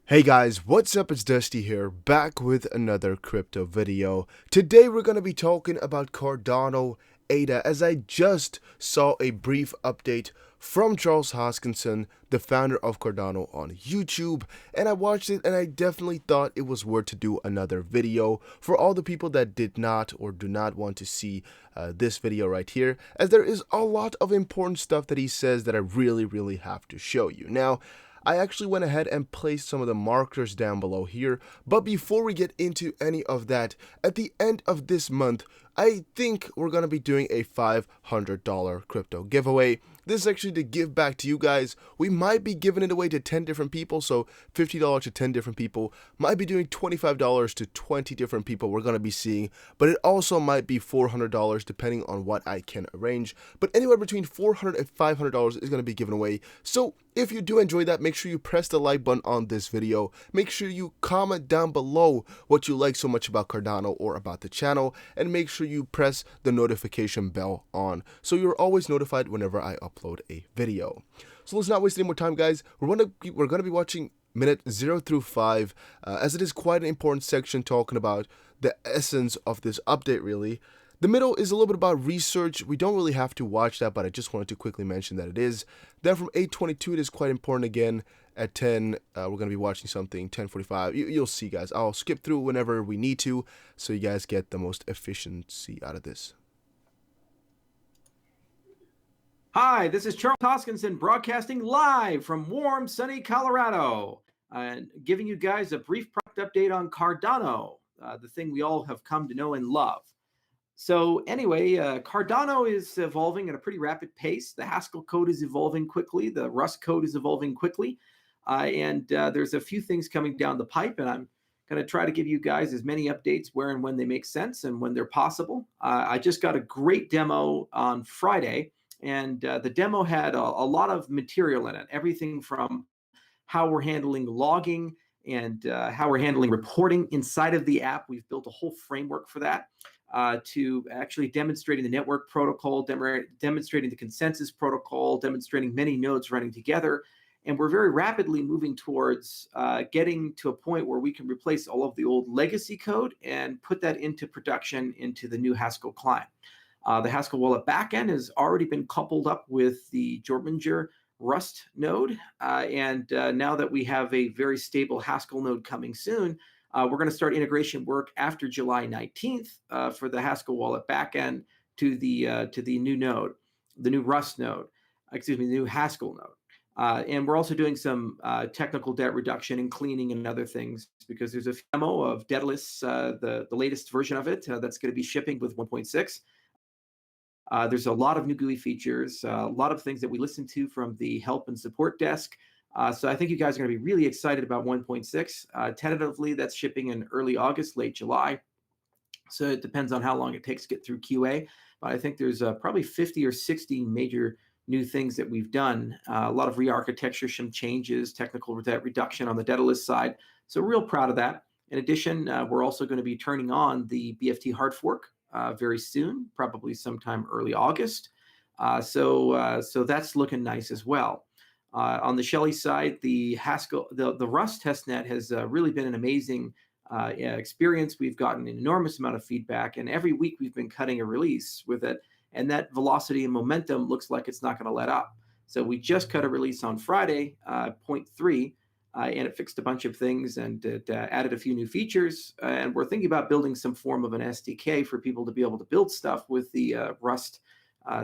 Hey guys, what's up? It's Dusty here, back with another crypto video. Today we're going to be talking about Cardano ADA, as I just saw a brief update from Charles Hoskinson, the founder of Cardano, on YouTube, and I watched it and I definitely thought it was worth to do another video for all the people that did not or do not want to see this video right here, as there is a lot of important stuff that he says that I really have to show you. Now, I actually went ahead and placed some of the markers down below here, but before we get into any of that, at the end of this month, I think we're going to be doing a $500 crypto giveaway. This is actually to give back to you guys. We might be giving it away to 10 different people, so $50 to 10 different people. Might be doing $25 to 20 different people we're going to be seeing, but it also might be $400 depending on what I can arrange. But anywhere between $400 and $500 is going to be given away. So if you do enjoy that, make sure you press the like button on this video. Make sure you comment down below what you like so much about Cardano or about the channel, and make sure you press the notification bell on so you're always notified whenever I upload a video. So let's not waste any more time, guys. We're gonna be watching minute 0 through 5, as it is quite an important section talking about the essence of this update, really. The middle is a little bit about research. We don't really have to watch that, but I just wanted to quickly mention that it is. Then from 8:22, it is quite important again. At 10, we're going to be watching something. 10:45, you'll see, guys. I'll skip through whenever we need to, so you guys get the most efficiency out of this. Hi, this is Charles Hoskinson broadcasting live from warm, sunny Colorado, and giving you guys a brief product update on Cardano, the thing we all have come to know and love. So anyway, Cardano is evolving at a pretty rapid pace. The Haskell code is evolving quickly. The Rust code is evolving quickly. And there's a few things coming down the pipe, and I'm going to try to give you guys as many updates where and when they make sense and when they're possible. I just got a great demo on Friday, and the demo had a lot of material in it, everything from how we're handling logging and how we're handling reporting inside of the app. We've built a whole framework for that, to actually demonstrating the network protocol, demonstrating the consensus protocol, demonstrating many nodes running together. And we're very rapidly moving towards getting to a point where we can replace all of the old legacy code and put that into production into the new Haskell client. The Haskell wallet backend has already been coupled up with the Jorminger Rust node. And now that we have a very stable Haskell node coming soon, we're going to start integration work after July 19th for the Haskell wallet backend to the new node, the new Rust node, the new Haskell node. And we're also doing some technical debt reduction and cleaning and other things, because there's a demo of Daedalus, the latest version of it, that's going to be shipping with 1.6. There's a lot of new GUI features, a lot of things that we listen to from the help and support desk. So I think you guys are going to be really excited about 1.6. Tentatively, that's shipping in early August, late July. So it depends on how long it takes to get through QA. But I think there's probably 50 or 60 major new things that we've done. A lot of re-architecture, some changes, technical debt reduction on the Daedalus side. So real proud of that. In addition, we're also going to be turning on the BFT hard fork very soon, probably sometime early August. So that's looking nice as well. On the Shelly side, the Haskell, the Rust testnet has really been an amazing experience. We've gotten an enormous amount of feedback, and every week we've been cutting a release with it, and that velocity and momentum looks like it's not going to let up. So we just cut a release on Friday, 0.3, and it fixed a bunch of things, and it added a few new features. And we're thinking about building some form of an SDK for people to be able to build stuff with the Rust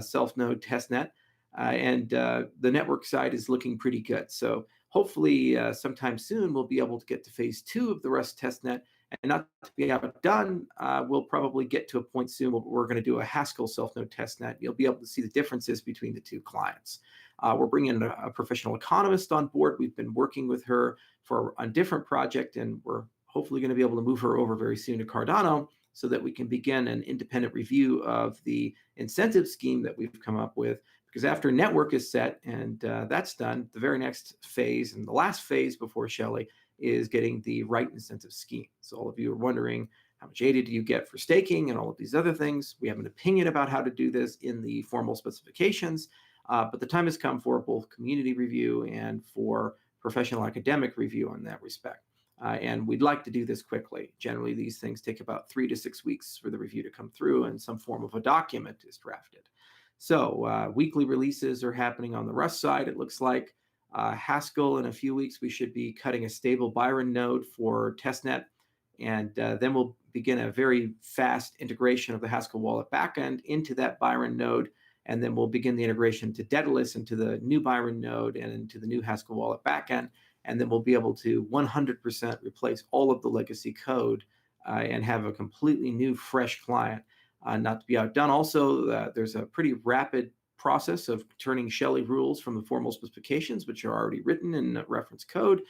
self-node testnet. And the network side is looking pretty good. So hopefully sometime soon we'll be able to get to phase 2 of the Rust testnet. And not to be done, we'll probably get to a point soon where we're going to do a Haskell self-node testnet. You'll be able to see the differences between the two clients. We're bringing a professional economist on board. We've been working with her for a different project, and we're hopefully going to be able to move her over very soon to Cardano, so that we can begin an independent review of the incentive scheme that we've come up with. Because after network is set and that's done, the very next phase and the last phase before Shelly is getting the right incentive scheme. So all of you are wondering, how much ADA do you get for staking and all of these other things? We have an opinion about how to do this in the formal specifications, but the time has come for both community review and for professional academic review in that respect. And we'd like to do this quickly. Generally, these things take about 3 to 6 weeks for the review to come through and some form of a document is drafted. So weekly releases are happening on the Rust side, it looks like. Haskell, in a few weeks, we should be cutting a stable Byron node for testnet. And then we'll begin a very fast integration of the Haskell wallet backend into that Byron node. And then we'll begin the integration to Daedalus into the new Byron node and into the new Haskell wallet backend. And then we'll be able to 100% replace all of the legacy code and have a completely new, fresh client. Not to be outdone, also, there's a pretty rapid process of turning Shelley rules from the formal specifications, which are already written in reference code,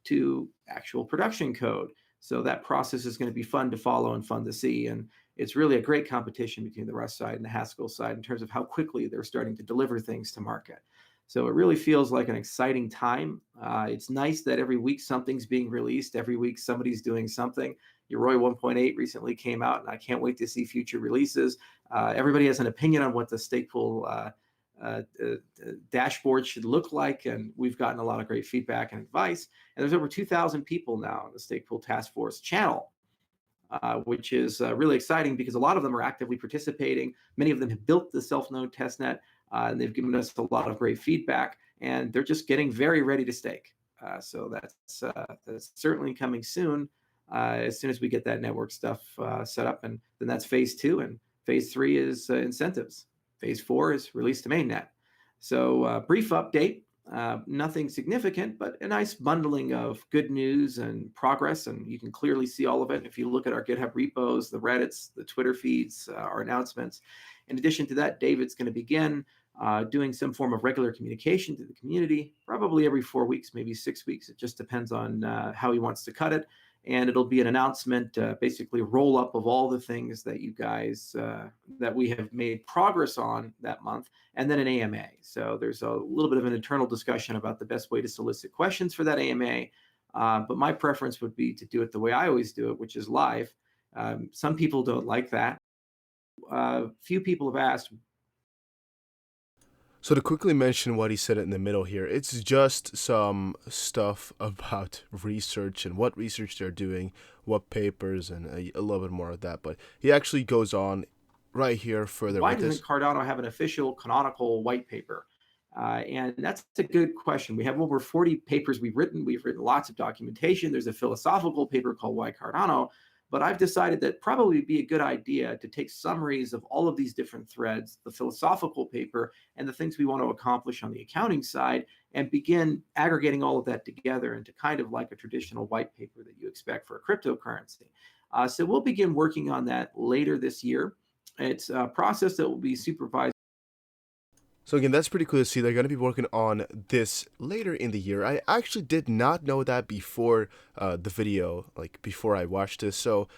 to actual production code. So that process is going to be fun to follow and fun to see. And it's really a great competition between the Rust side and the Haskell side in terms of how quickly they're starting to deliver things to market. So it really feels like an exciting time. It's nice that every week something's being released. Every week somebody's doing something. Yoroi 1.8 recently came out, and I can't wait to see future releases. Everybody has an opinion on what the stateful dashboard should look like, and we've gotten a lot of great feedback and advice. And there's over 2,000 people now on the Stateful Task Force channel, which is really exciting because a lot of them are actively participating. Many of them have built the self-node testnet, and they've given us a lot of great feedback, and they're just getting very ready to stake. So that's certainly coming soon. As soon as we get that network stuff set up, and then that's phase 2, and phase 3 is incentives. Phase 4 is release to mainnet. So brief update, nothing significant, but a nice bundling of good news and progress, and you can clearly see all of it if you look at our GitHub repos, the Reddits, the Twitter feeds, our announcements. In addition to that, David's going to begin doing some form of regular communication to the community, probably every 4 weeks, maybe 6 weeks. It just depends on how he wants to cut it. And it'll be an announcement, basically a roll up of all the things that you guys, that we have made progress on that month, and then an AMA. So there's a little bit of an internal discussion about the best way to solicit questions for that AMA. But my preference would be to do it the way I always do it, which is live. Some people don't like that. Few people have asked. So to quickly mention what he said in the middle here, it's just some stuff about research and what research they're doing, what papers, and a little bit more of that. But he actually goes on right here further Why with this. doesn't Cardano have an official canonical white paper? And that's a good question. We have over 40 papers we've written. We've written lots of documentation. There's a philosophical paper called Why Cardano. But I've decided that probably would be a good idea to take summaries of all of these different threads, the philosophical paper, and the things we want to accomplish on the accounting side, and begin aggregating all of that together into kind of like a traditional white paper that you expect for a cryptocurrency. So we'll begin working on that later this year. It's a process that will be supervised. So again, that's pretty cool to see. They're going to be working on this later in the year. I actually did not know that before the video, like before I watched this. So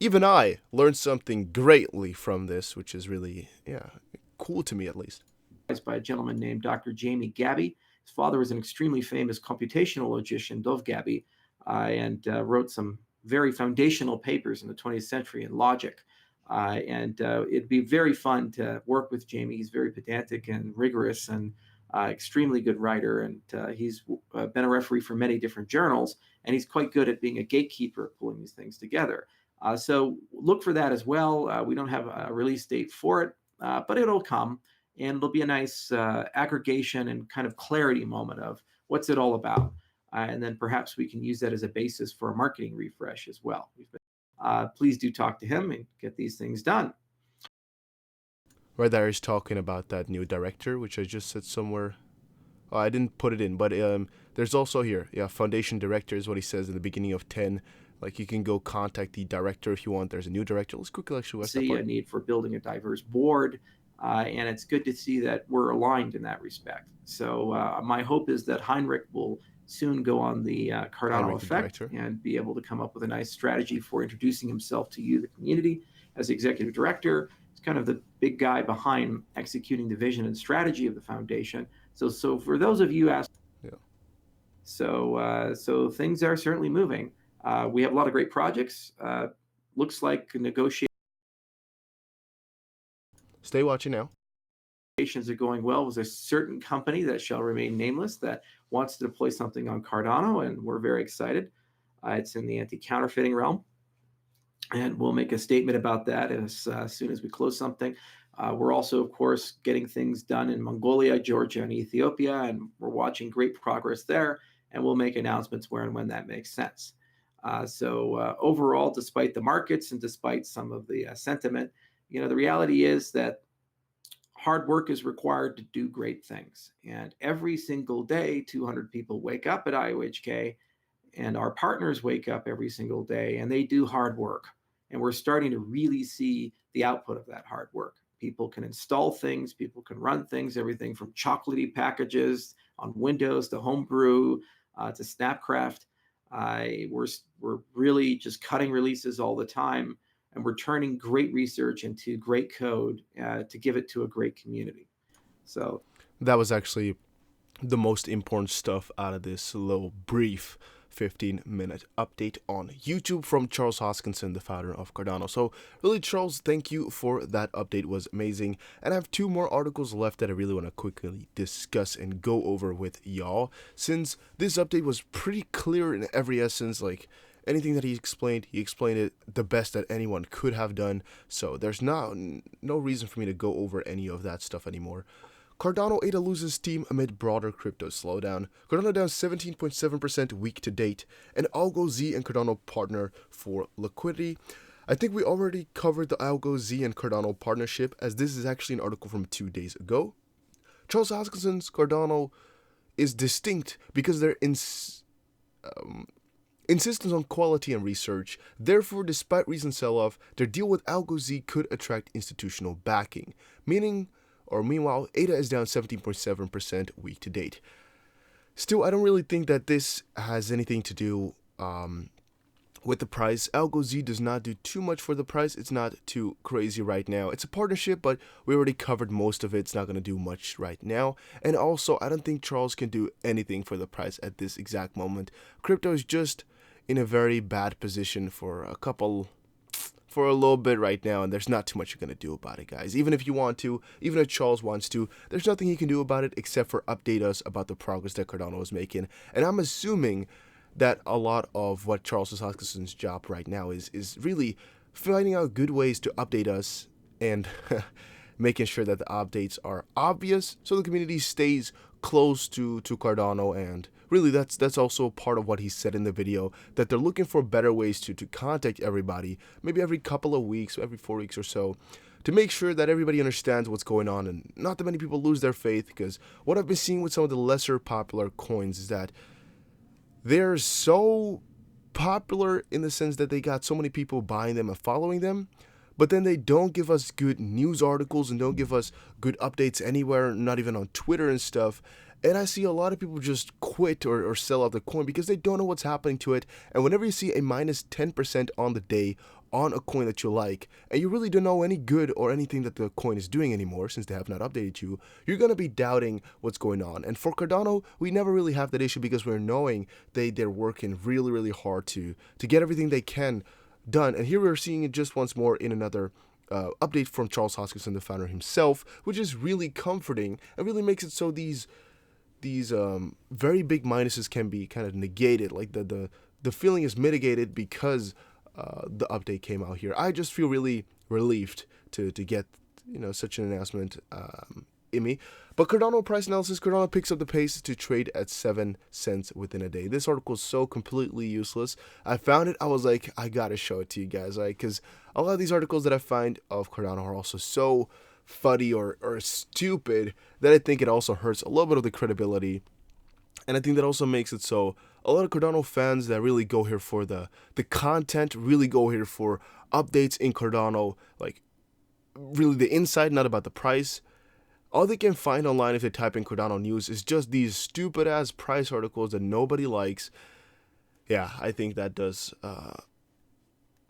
even I learned something greatly from this, which is really, yeah, cool to me at least. By a gentleman named Dr. Jamie Gabby. His father was an extremely famous computational logician, Dov Gabby, and wrote some very foundational papers in the 20th century in logic. And it'd be very fun to work with Jamie. He's very pedantic and rigorous and extremely good writer. And he's been a referee for many different journals, and he's quite good at being a gatekeeper, pulling these things together. So look for that as well. We don't have a release date for it, but it'll come, and it'll be a nice aggregation and kind of clarity moment of what's it all about. And then perhaps we can use that as a basis for a marketing refresh as well. Please do talk to him and get these things done. Right there, he's talking about that new director, which I just said somewhere. Oh, I didn't put it in, but there's also here, yeah, foundation director is what he says in the beginning of 10. Like, you can go contact the director if you want. There's a new director. Let's quickly actually watch that See part. a need for building a diverse board, and it's good to see that we're aligned in that respect. So my hope is that Heinrich will soon go on the Cardano effect and be able to come up with a nice strategy for introducing himself to you, the community, as executive director. He's kind of the big guy behind executing the vision and strategy of the foundation. So for those of you asking, yeah. So things are certainly moving. We have a lot of great projects. Looks like negotiate. Stay watching now. negotiations are going well with a certain company that shall remain nameless that wants to deploy something on Cardano, and we're very excited. It's in the anti-counterfeiting realm, and we'll make a statement about that as soon as we close something. We're also, of course, getting things done in Mongolia, Georgia, and Ethiopia, and we're watching great progress there, and we'll make announcements where and when that makes sense. So overall, despite the markets and despite some of the sentiment, the reality is that hard work is required to do great things. And every single day, 200 people wake up at IOHK, and our partners wake up every single day, and they do hard work. And we're starting to really see the output of that hard work. People can install things, people can run things, everything from chocolatey packages on Windows to Homebrew to Snapcraft. We're really just cutting releases all the time, and we're turning great research into great code to give it to a great community. So that was actually the most important stuff out of this little brief 15-minute update on YouTube from Charles Hoskinson, the founder of Cardano. So really, Charles, thank you for that update. It was amazing. And I have 2 more articles left that I really want to quickly discuss and go over with y'all, since this update was pretty clear in every essence. Like anything that he explained it the best that anyone could have done. So there's no reason for me to go over any of that stuff anymore. Cardano ADA loses steam amid broader crypto slowdown. Cardano down 17.7% week to date. And Algo Z and Cardano partner for liquidity. I think we already covered the Algo Z and Cardano partnership, as this is actually an article from 2 days ago. Charles Hoskinson's Cardano is distinct because their insistence on quality and research. Therefore, despite recent sell-off, their deal with Algo Z could attract institutional backing. Meanwhile, ADA is down 17.7% week to date. Still, I don't really think that this has anything to do with the price. Algo Z does not do too much for the price. It's not too crazy right now. It's a partnership, but we already covered most of it. It's not going to do much right now. And also, I don't think Charles can do anything for the price at this exact moment. Crypto is just in a very bad position for a little bit right now, and there's not too much you're going to do about it, guys. Even if you want to, even if Charles wants to, there's nothing he can do about it except for update us about the progress that Cardano is making. And I'm assuming that a lot of what Charles Hoskinson's job right now is really finding out good ways to update us and making sure that the updates are obvious so the community stays close to Cardano. And really, that's also part of what he said in the video, that they're looking for better ways to contact everybody, maybe every couple of weeks, every 4 weeks or so, to make sure that everybody understands what's going on and not that many people lose their faith. Because what I've been seeing with some of the lesser popular coins is that they're so popular in the sense that they got so many people buying them and following them, but then they don't give us good news articles and don't give us good updates anywhere, not even on Twitter and stuff. And I see a lot of people just quit or sell out the coin because they don't know what's happening to it. And whenever you see a minus 10% on the day on a coin that you like, and you really don't know any good or anything that the coin is doing anymore since they have not updated you, you're going to be doubting what's going on. And for Cardano, we never really have that issue because we're knowing they're working really, really hard to get everything they can done. And here we're seeing it just once more in another update from Charles Hoskinson, the founder himself, which is really comforting and really makes it so these very big minuses can be kind of negated. Like the feeling is mitigated because the update came out here. I just feel really relieved to get such an announcement in me. But Cardano price analysis: Cardano picks up the pace to trade at 7 cents within a day. This article is so completely useless. I found it, I was like, I gotta show it to you guys, right? Because a lot of these articles that I find of Cardano are also so funny or stupid that I think it also hurts a little bit of the credibility. And I think that also makes it so a lot of Cardano fans that really go here for the content, really go here for updates in Cardano, like really the inside, not about the price. All they can find online if they type in Cardano news is just these stupid ass price articles that nobody likes. Yeah, I think that does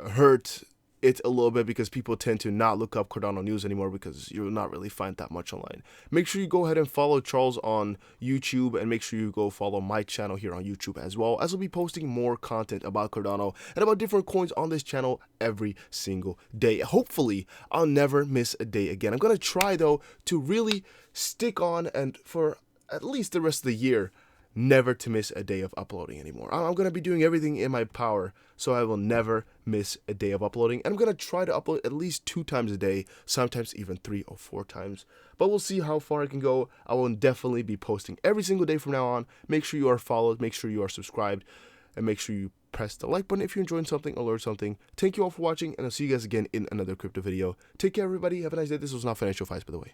hurt it a little bit because people tend to not look up Cardano news anymore because you'll not really find that much online. Make sure you go ahead and follow Charles on YouTube, and make sure you go follow my channel here on YouTube as well, as we'll be posting more content about Cardano and about different coins on this channel every single day. Hopefully, I'll never miss a day again. I'm going to try, though, to really stick on, and for at least the rest of the year, never to miss a day of uploading anymore. I'm going to be doing everything in my power so I will never miss a day of uploading. And I'm going to try to upload at least 2 times a day, sometimes even 3 or 4 times. But we'll see how far I can go. I will definitely be posting every single day from now on. Make sure you are followed, make sure you are subscribed, and make sure you press the like button if you're enjoying something or learned something. Thank you all for watching, and I'll see you guys again in another crypto video. Take care, everybody. Have a nice day. This was not financial advice, by the way.